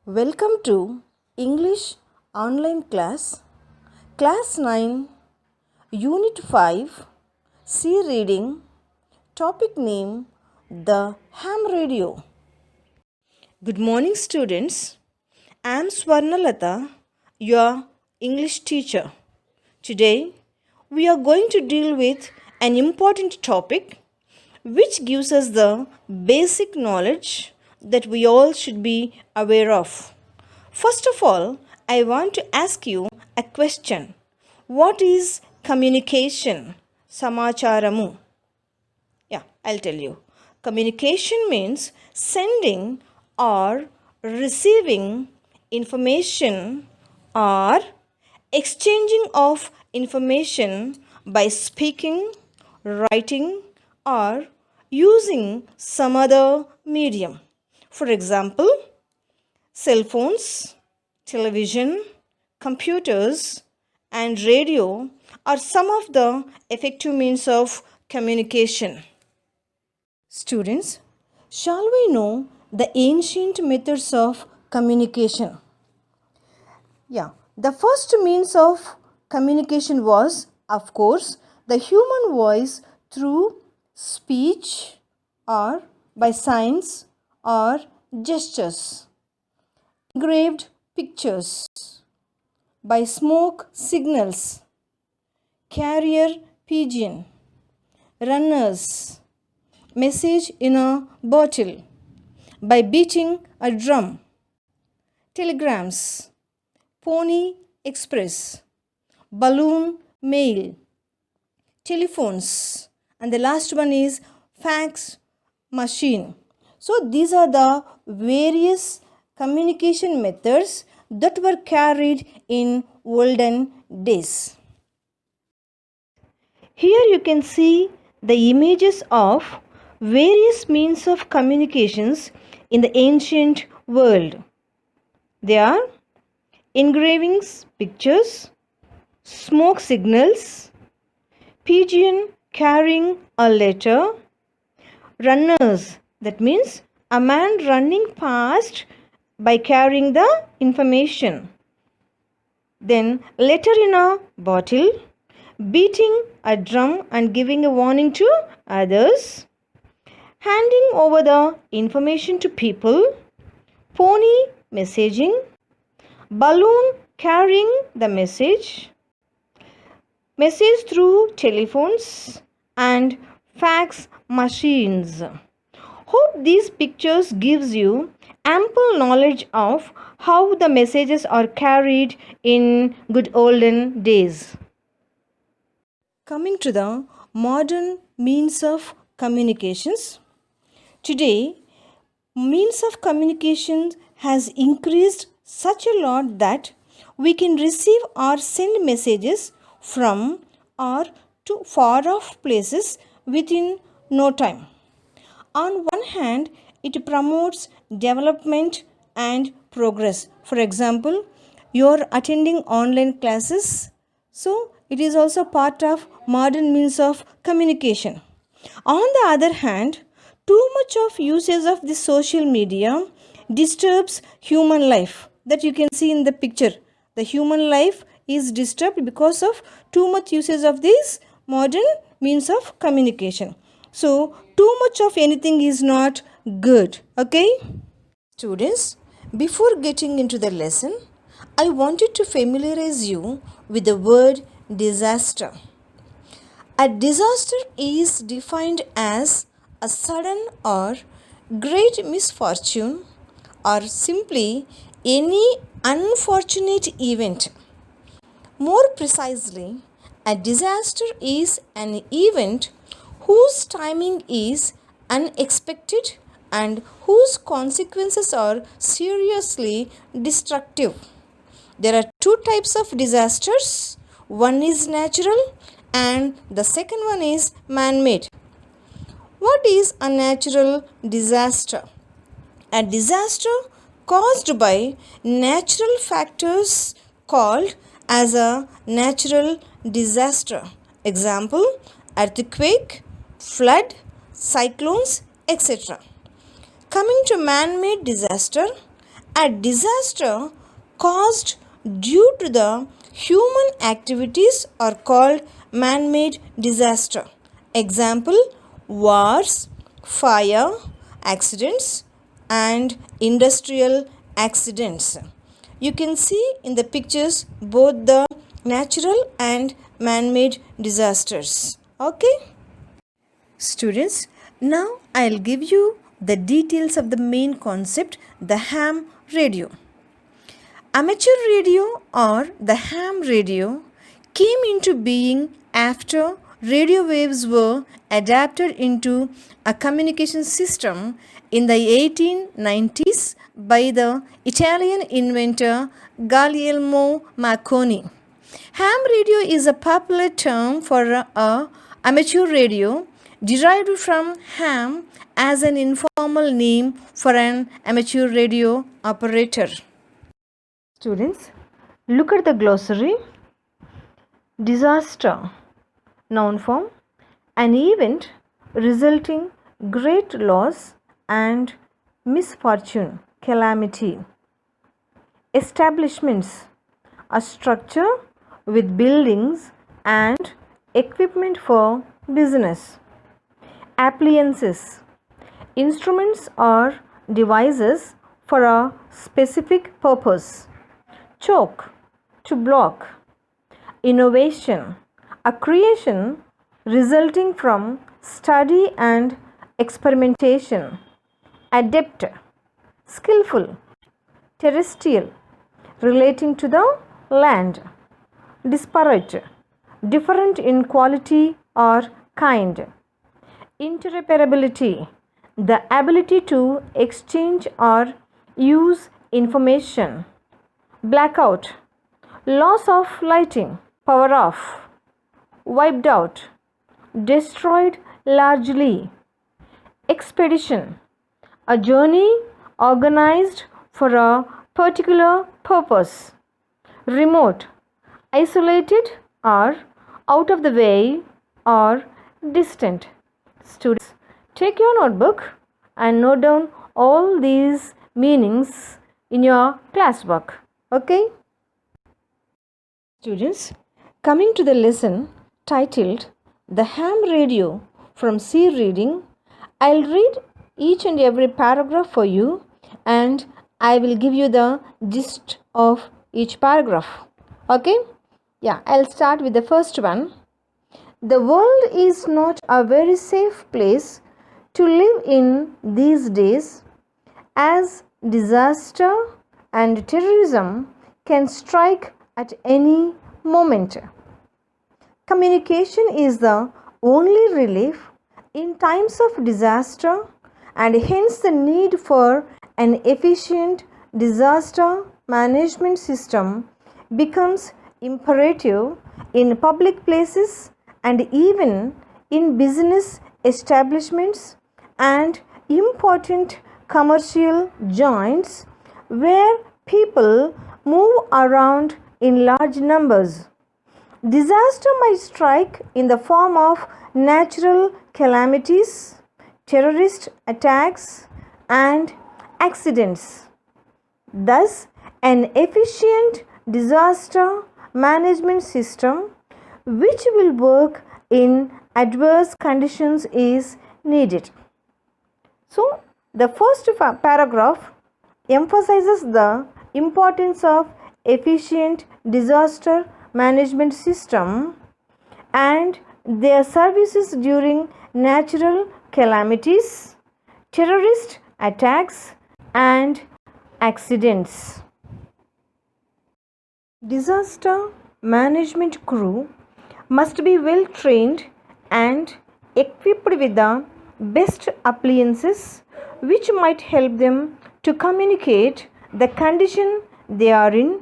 Welcome to English online class, Class 9, Unit 5, C Reading, topic name The Ham Radio. Good morning, students. I am Swarnalata, your English teacher. Today, we are going to deal with an important topic which gives us the basic knowledge that we all should be aware of. First of all, I want to ask you a question. What is communication? Samacharamu. Yeah, I'll tell you. Communication means sending or receiving information or exchanging of information by speaking, writing, or using some other medium. For example, cell phones, television, computers, and radio are some of the effective means of communication. Students, shall we know the ancient methods of communication? Yeah, the first means of communication was, of course, the human voice through speech or by signs or gestures. Engraved pictures by smoke signals, carrier pigeon, runners, message in a bottle by beating a drum, telegrams, pony express, balloon mail, telephones, and the last one is fax machine. So these are the various communication methods that were carried in olden days. Here you can see the images of various means of communications in the ancient world. They are engravings, pictures, smoke signals, pigeon carrying a letter, runners, that means a man running past by carrying the information. Then letter in a bottle, beating a drum and giving a warning to others, handing over the information to people, pony messaging, balloon carrying the message through telephones and fax machines. Hope these pictures gives you ample knowledge of how the messages are carried in good olden days. Coming to the modern means of communications. Today, means of communication has increased such a lot that we can receive or send messages from or to far off places within no time. On one hand, it promotes development and progress. For example, you are attending online classes, so it is also part of modern means of communication. On the other hand, too much of usage of the social media disturbs human life. That you can see in the picture. The human life is disturbed because of too much usage of these modern means of communication. So, too much of anything is not good. Okay? Students, before getting into the lesson, I wanted to familiarize you with the word disaster. A disaster is defined as a sudden or great misfortune or simply any unfortunate event. More precisely, a disaster is an event whose timing is unexpected and whose consequences are seriously destructive. There are two types of disasters. One is natural and the second one is man-made. What is a natural disaster? A disaster caused by natural factors called as a natural disaster. Example, earthquake, flood, cyclones, etc. Coming to man-made disaster, A disaster caused due to the human activities are called man-made disaster. Example: wars, fire, accidents, and industrial accidents. You can see in the pictures both the natural and man-made disasters. Okay? Students, now I'll give you the details of the main concept, the ham radio. Amateur radio or the ham radio came into being after radio waves were adapted into a communication system in the 1890s by the Italian inventor Guglielmo Marconi. Ham radio is a popular term for a amateur radio derived from ham as an informal name for an amateur radio operator. Students, look at the glossary. Disaster, noun form, an event resulting great loss and misfortune, calamity. Establishments, a structure with buildings and equipment for business. Appliances, instruments or devices for a specific purpose. Choke, to block. Innovation, a creation resulting from study and experimentation. Adept, skillful. Terrestrial, relating to the land. Disparate, different in quality or kind. Interoperability, the ability to exchange or use information. Blackout, loss of lighting, power off. Wiped out, destroyed largely. Expedition, a journey organized for a particular purpose. Remote, isolated or out of the way or distant. Students, take your notebook and note down all these meanings in your classwork. Okay? Students, coming to the lesson titled The Ham Radio from C Reading, I'll read each and every paragraph for you and I will give you the gist of each paragraph. Okay? Yeah, I'll start with the first one. The world is not a very safe place to live in these days, as disaster and terrorism can strike at any moment. Communication is the only relief in times of disaster, and hence the need for an efficient disaster management system becomes imperative in public places and even in business establishments and important commercial joints where people move around in large numbers. Disaster might strike in the form of natural calamities, terrorist attacks, and accidents. Thus, an efficient disaster management system which will work in adverse conditions is needed. So, the first paragraph emphasizes the importance of efficient disaster management system and their services during natural calamities, terrorist attacks, and accidents. Disaster management crew must be well trained and equipped with the best appliances which might help them to communicate the condition they are in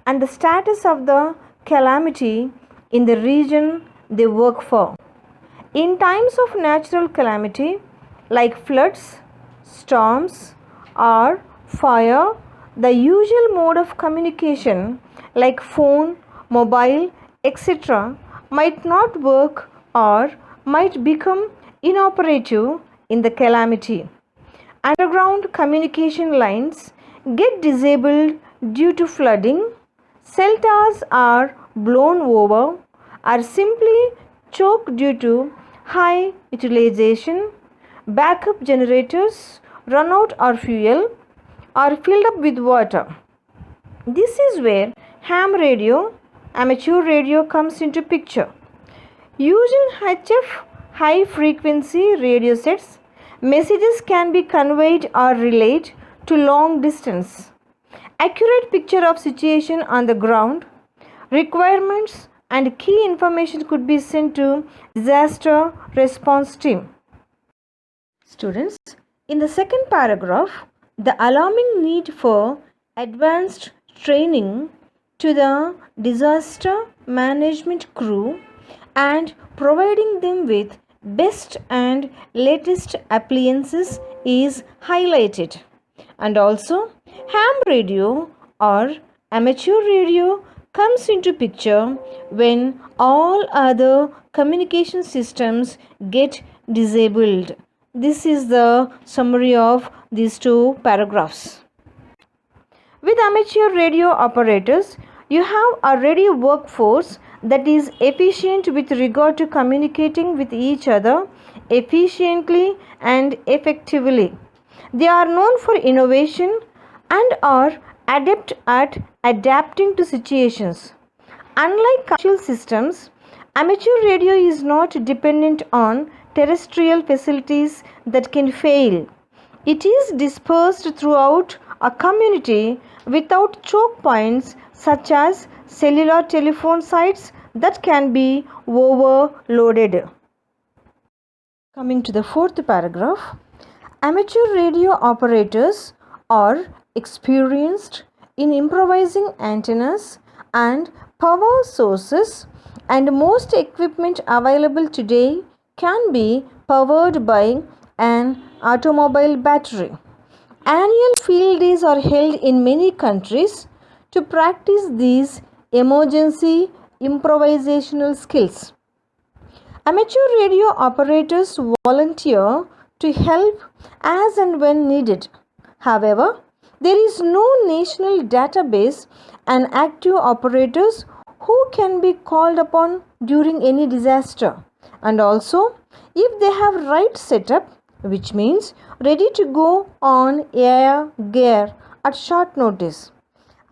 and the status of the calamity in the region they work for. In times of natural calamity like floods, storms, or fire, the usual mode of communication like phone, mobile, etc. might not work or might become inoperative in the calamity. Underground communication lines get disabled due to flooding, cell towers are blown over, or simply choke due to high utilization, backup generators run out of fuel, or filled up with water. This is where ham radio, amateur radio comes into picture. Using HF high frequency radio sets, messages can be conveyed or relayed to long distance. Accurate picture of situation on the ground, requirements and key information could be sent to disaster response team. Students, in the second paragraph, the alarming need for advanced training to the disaster management crew and providing them with best and latest appliances is highlighted. And also, ham radio or amateur radio comes into picture when all other communication systems get disabled. This is the summary of these two paragraphs. With amateur radio operators, you have already a workforce that is efficient with regard to communicating with each other efficiently and effectively. They are known for innovation and are adept at adapting to situations. Unlike commercial systems, amateur radio is not dependent on terrestrial facilities that can fail. It is dispersed throughout a community without choke points such as cellular telephone sites that can be overloaded. Coming to the fourth paragraph, amateur radio operators are experienced in improvising antennas and power sources, and most equipment available today can be powered by an automobile battery. Annual field days are held in many countries to practice these emergency improvisational skills. Amateur radio operators volunteer to help as and when needed. However, there is no national database and active operators who can be called upon during any disaster. And also, if they have right setup, which means ready to go on air gear at short notice.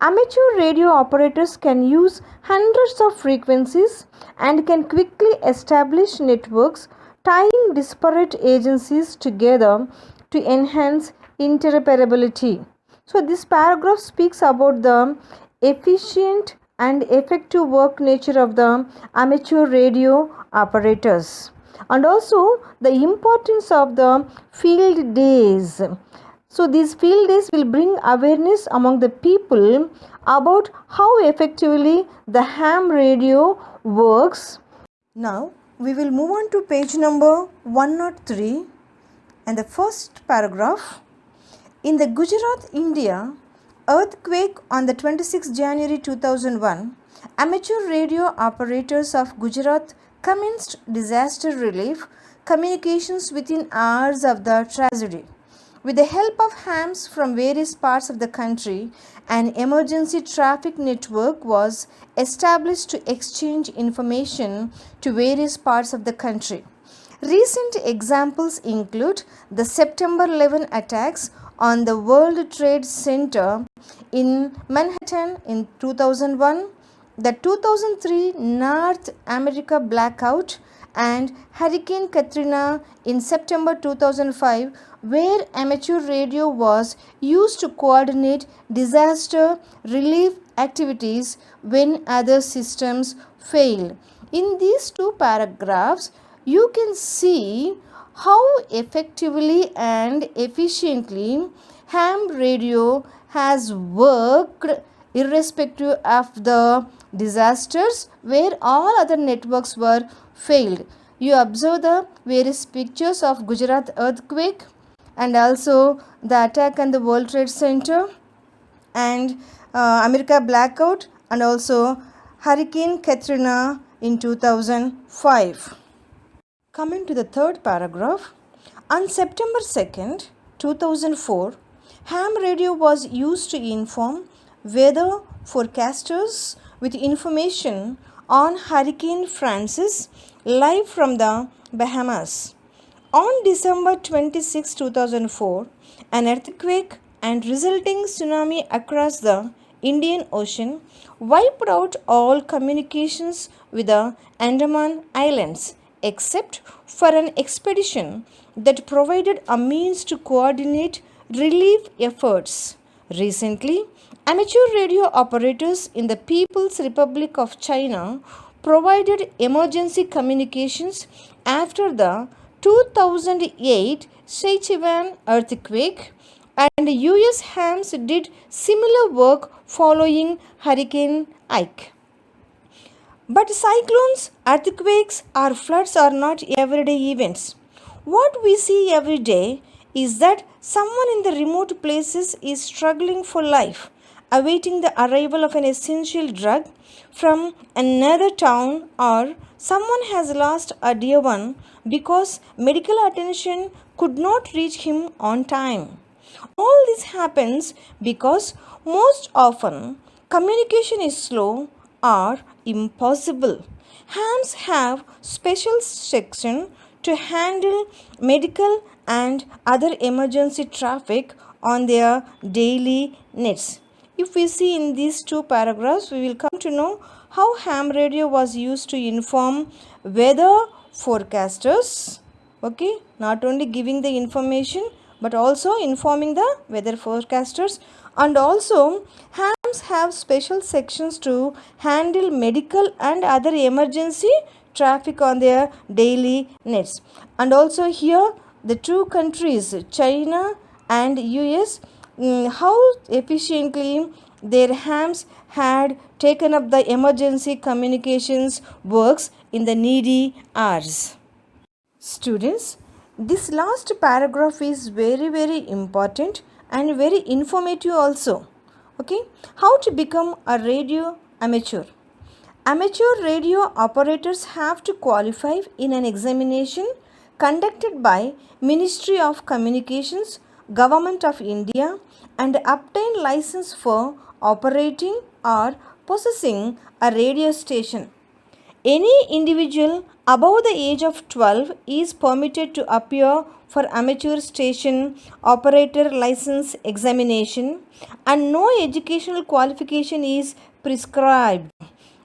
Amateur radio operators can use hundreds of frequencies and can quickly establish networks tying disparate agencies together to enhance interoperability. So this paragraph speaks about the efficient and effective work nature of the amateur radio operators, and also the importance of the field days. So these field days will bring awareness among the people about how effectively the ham radio works. Now we will move on to page number 103 and the first paragraph. In the Gujarat, India, earthquake on the 26th January 2001, amateur radio operators of Gujarat commenced disaster relief communications within hours of the tragedy. With the help of hams from various parts of the country, an emergency traffic network was established to exchange information to various parts of the country. Recent examples include the September 11 attacks on the World Trade Center in Manhattan in 2001, the 2003 North America blackout, and Hurricane Katrina in September 2005, where amateur radio was used to coordinate disaster relief activities when other systems failed. In these two paragraphs, you can see how effectively and efficiently ham radio has worked irrespective of the disasters where all other networks were failed. You observe the various pictures of Gujarat earthquake and also the attack on the World Trade Center and America blackout and also Hurricane Katrina in 2005. Coming to the third paragraph, on September 2nd, 2004, Ham radio was used to inform weather forecasters with information on Hurricane Francis live from the Bahamas. On December 26, 2004, an earthquake and resulting tsunami across the Indian Ocean wiped out all communications with the Andaman Islands except for an expedition that provided a means to coordinate relief efforts. Recently, amateur radio operators in the People's Republic of China provided emergency communications after the 2008 Sichuan earthquake, and US hams did similar work following Hurricane Ike. But cyclones, earthquakes, or floods are not everyday events. What we see every day is that someone in the remote places is struggling for life, awaiting the arrival of an essential drug from another town, or someone has lost a dear one because medical attention could not reach him on time. All this happens because most often communication is slow or impossible. Hams have special section to handle medical and other emergency traffic on their daily needs. If we see in these two paragraphs, we will come to know how ham radio was used to inform weather forecasters. Okay, not only giving the information but also informing the weather forecasters, and also hams have special sections to handle medical and other emergency traffic on their daily needs. And also here the two countries China and US, how efficiently their hams had taken up the emergency communications works in the needy hours. Students, this last paragraph is very important and very informative also. Okay, how to become a radio amateur. Amateur radio operators have to qualify in an examination conducted by Ministry of Communications, Government of India, and obtain license for operating or possessing a radio station. Any individual above the age of 12 is permitted to appear for amateur station operator license examination, and no educational qualification is prescribed.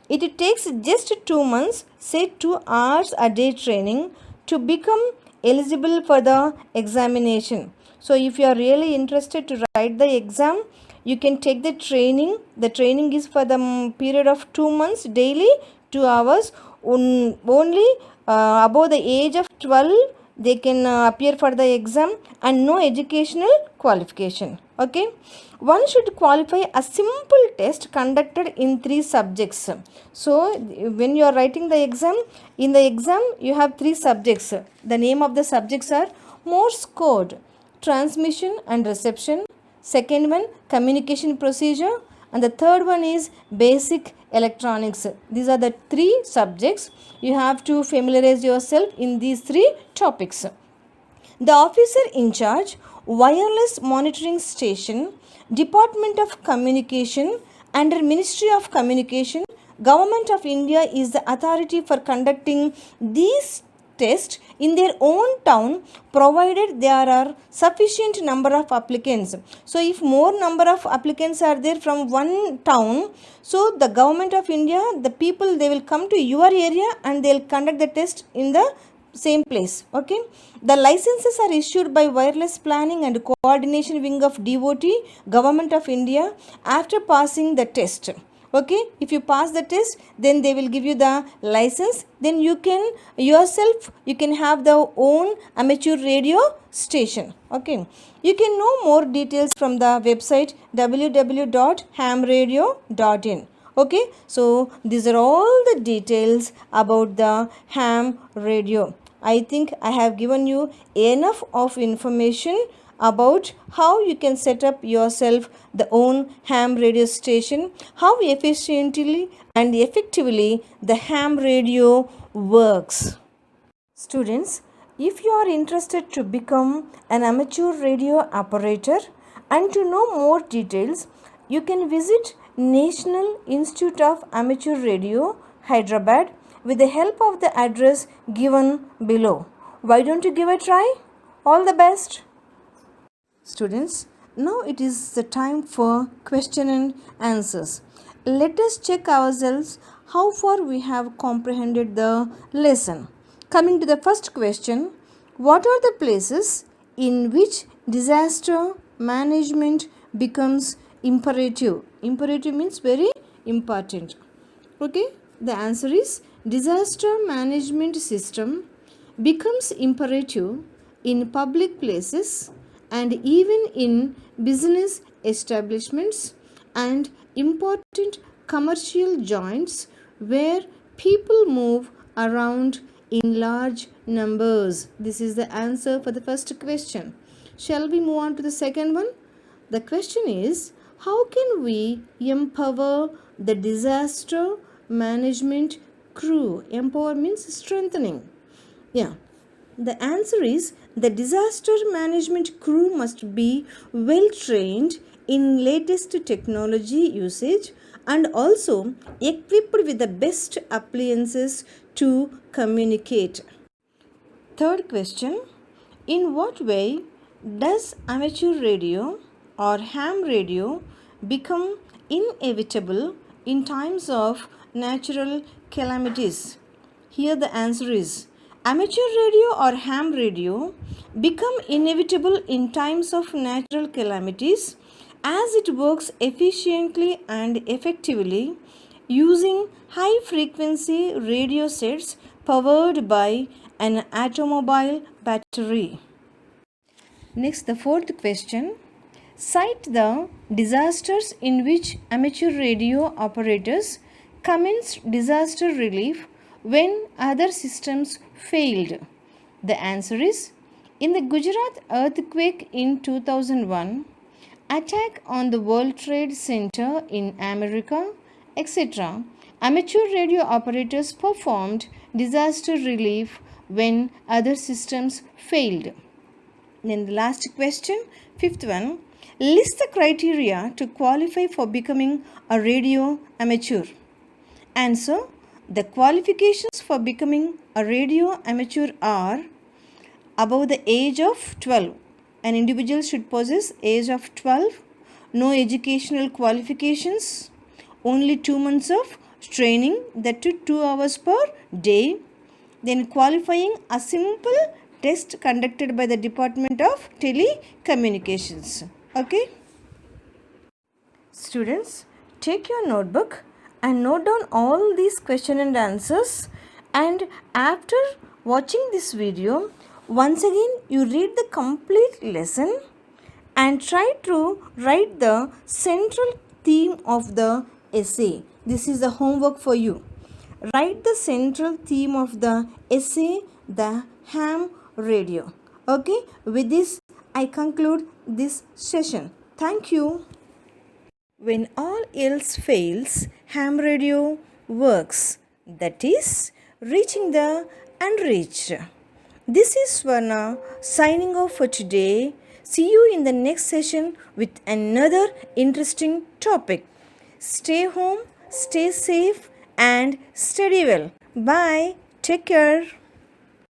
It takes just 2 months, say 2 hours a day training to become eligible for the examination. So if you are really interested to write the exam, you can take the training. The training is for the period of 2 months, daily 2 hours. Only above the age of 12 they can appear for the exam, and no educational qualification. Okay, one should qualify a simple test conducted in 3 subjects. So when you are writing the exam, in the exam you have 3 subjects. The name of the subjects are Morse code, transmission and reception, second one communication procedure, and the third one is basic electronics. These are the 3 subjects. You have to familiarize yourself in these 3 topics. The officer in charge, wireless monitoring station, Department of Communication under Ministry of Communication, Government of India is the authority for conducting these tests in their own town, provided there are sufficient number of applicants. So if more number of applicants are there from one town, so the Government of India, the people, they will come to your area and they will conduct the test in the same place. Okay, the licenses are issued by Wireless Planning and Coordination Wing of DOT, Government of India, after passing the test. Okay, if you pass the test, then they will give you the license. Then you can yourself, you can have the own amateur radio station. Okay, you can know more details from the website www.hamradio.in. Okay, so these are all the details about the ham radio. I think I have given you enough of information about how you can set up yourself the own ham radio station, how efficiently and effectively the ham radio works. Students, if you are interested to become an amateur radio operator, And to know more details, you can visit National Institute of Amateur Radio, Hyderabad, with the help of the address given below. Why don't you give a try? All the best. Students, now it is the time for question and answers. Let us check ourselves how far we have comprehended the lesson. Coming to the first question, what are the places in which disaster management becomes imperative? Imperative means very important. Okay, the answer is disaster management system becomes imperative in public places and even in business establishments and important commercial joints where people move around in large numbers. This is the answer for the first question. Shall we move on to the second one? The question is, how can we empower the disaster management crew? Empower means strengthening. Yeah. The answer is the disaster management crew must be well trained in latest technology usage and also equipped with the best appliances to communicate. Third question, in what way does amateur radio or ham radio become inevitable in times of natural calamities? Here the answer is amateur radio or ham radio become inevitable in times of natural calamities as it works efficiently and effectively using high frequency radio sets powered by an automobile battery. Next, the fourth question. Cite the disasters in which amateur radio operators commenced disaster relief when other systems failed. The answer is in the Gujarat earthquake in 2001, attack on the World Trade Center in America, etc. Amateur radio operators performed disaster relief when other systems failed. Then the last question, fifth one, list the criteria to qualify for becoming a radio amateur. Answer, the qualifications for becoming a radio amateur are above the age of 12. An individual should possess age of 12, no educational qualifications, only 2 months of training, that to 2 hours per day, then qualifying a simple test conducted by the Department of Telecommunications. Okay? Students, take your notebook and note down all these questions and answers, and after watching this video, once again you read the complete lesson and try to write the central theme of the essay. This is the homework for you. Write the central theme of the essay, the ham radio. Okay, with this I conclude this session. Thank you. When all else fails, ham radio works. That is, reaching the unreached. This is Swarna signing off for today. See you in the next session with another interesting topic. Stay home, stay safe, and study well. Bye. Take care.